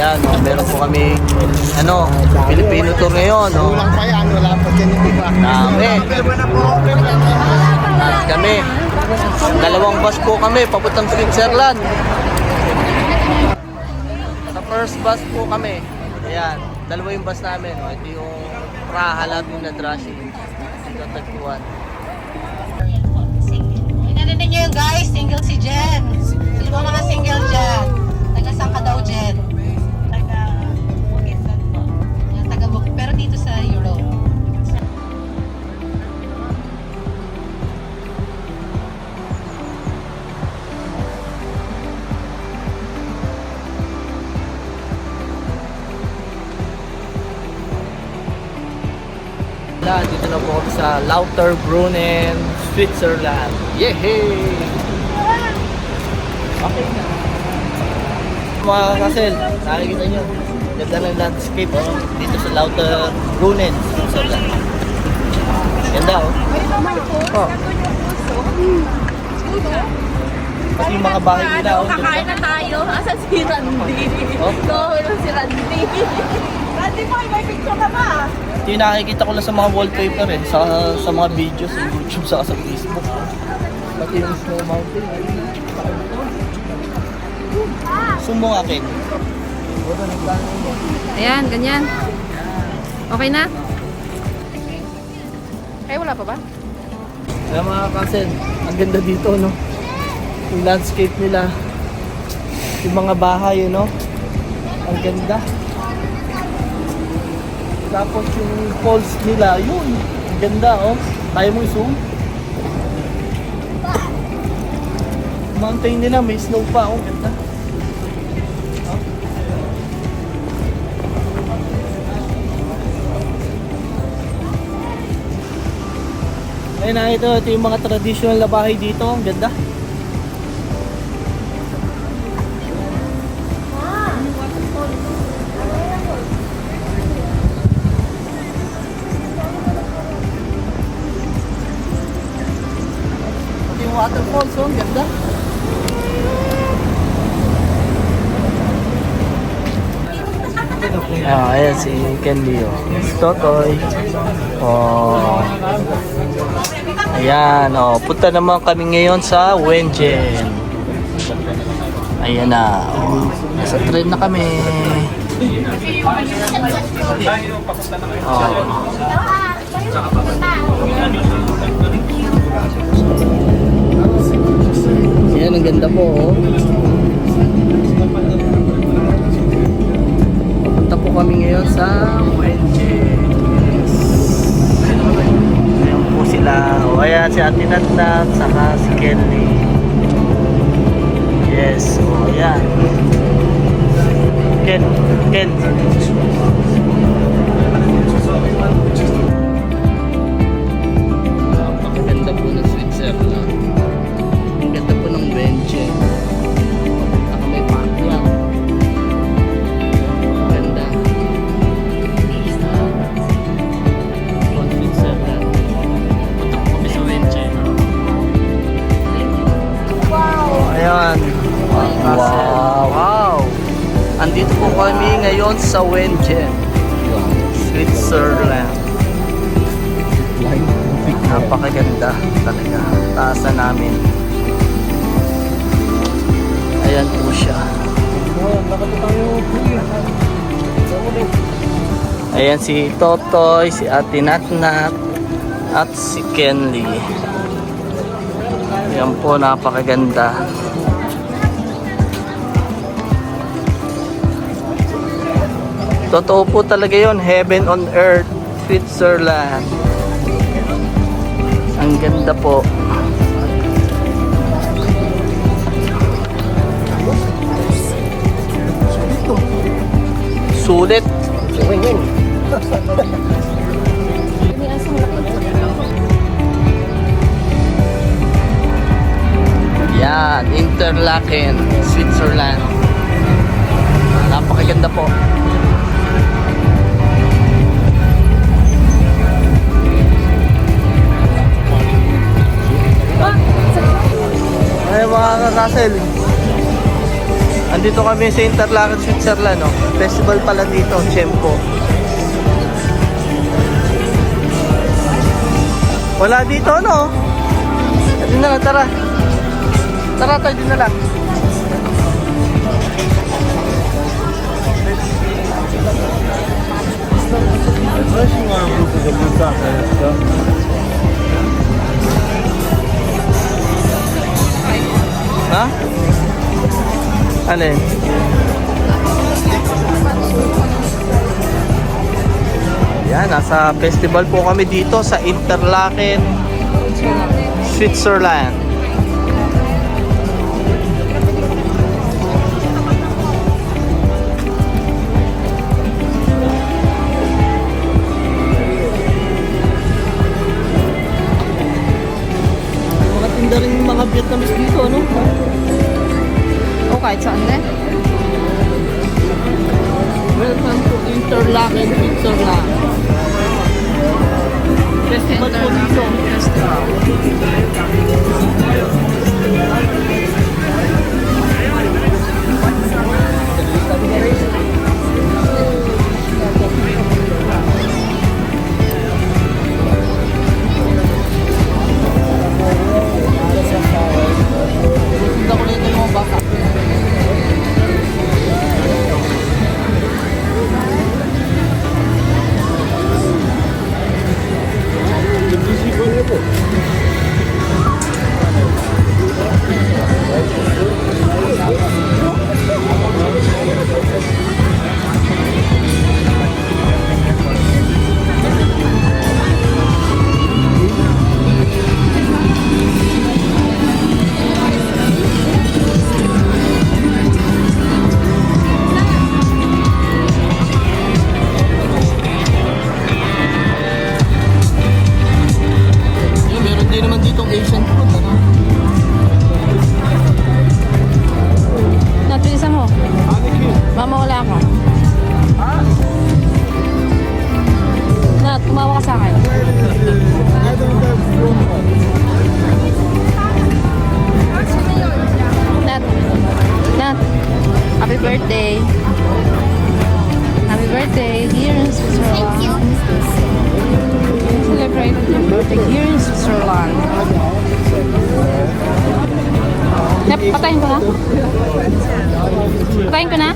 Ayan, oh, meron po kami Filipino tour ngayon. Oh. Kulang pa yan, wala pa dyan yung iba. Dami. At kami, dalawang bus po kami, papuntang Switzerland. Sa first bus po kami. Ayan, dalawa yung bus namin. Oh. Ito yung Praha Labing na Drashi. Ito tagpuan. Narinig nyo yung guys, single si Jen. Sino ba mga single dyan? Taga saan ka daw, Jen? Taga Bukidnon po. Yan, taga Bukidnon. Pero dito sa Europe. Dito na po kami sa Lauterbrunnen, Switzerland. Yehey! Okay na. Mga kasel, nakikita nyo. Ganda ng landscape dito sa Lauterbrunnen, Switzerland. Ganda oh. Pati yung mga bahay nila Kakain na tayo. Asan si Randy? No, si Randy. Randy mo, may picture ka ba? Ito yung nakikita ko lang sa mga wallpaper sa mga videos sa YouTube saka sa Facebook. Pati yung snow mountain. Sumo akin. Ayan, ganyan. Okay na? Ay, wala pa ba? Kaya mga kasen, ang ganda dito, no? Yung landscape nila. Yung mga bahay, no? Ang ganda. Tapos yung falls nila, yun. Ang ganda, oh. Kaya mo zoom. Mountain nila, may snow pa, oh. Ganda. Oh. Ayun na, ito yung mga traditional na bahay dito. Ang ganda. Waterfalls, oh, ganda. Ayan si Candy, oh. Si Totoy. Oh. Ayan, oh. Punta naman kami ngayon sa Wengen. Ayan na, oh. Nasa train na kami. Oh. Ayan, ang ganda po, oh. Pupunta po kami ngayon sa Wengen. Ayan po sila. O, ayan si Ate Natnat, saka si Kelly. Yes, o, ayan. Ken. Napakaganda po ng Switzerland. Ang ganda po ng Wengen. Papunta kami park lang. Ganda. Ang Switzerland. Punta po kami sa Wengen. Wow! Ayan. Wow! Andito po kami ngayon sa Wengen, Switzerland. Napakaganda talaga. Taasan namin. Ayan po siya. Ayan si Totoy, si Ate Natnat, at si Kenly. Ayan po, napakaganda. Totoo po talaga yun, heaven on earth, Switzerland. Ang ganda po. Sulit. Yan, Interlaken, Switzerland. Napakaganda po. Ay mga kakasel, andito kami sa Interlaken, Switzerland, no? Festival pala dito, Tiyempo. Wala dito, no? Dito na lang, tara. Tara tayo, dito na lang. Ha? Ano yun? Yan, nasa festival po kami dito sa Interlaken, Switzerland. Mga tinda rin yung mga Vietnamese dito, ano? O kahit saan din. Welcome to Interlaken, Switzerland. Festival po dito. Hindi ko nito yung mga baka. Meron din naman ditong Asian food, ano? Nat, bilisan mo. Mama, wala ako. Nat, tumawa ka sa akin. Nat, Nat, happy birthday. Happy birthday here in Switzerland. Celebrate your birthday here in Switzerland. Nat, patayin ko na? Patayin ko na?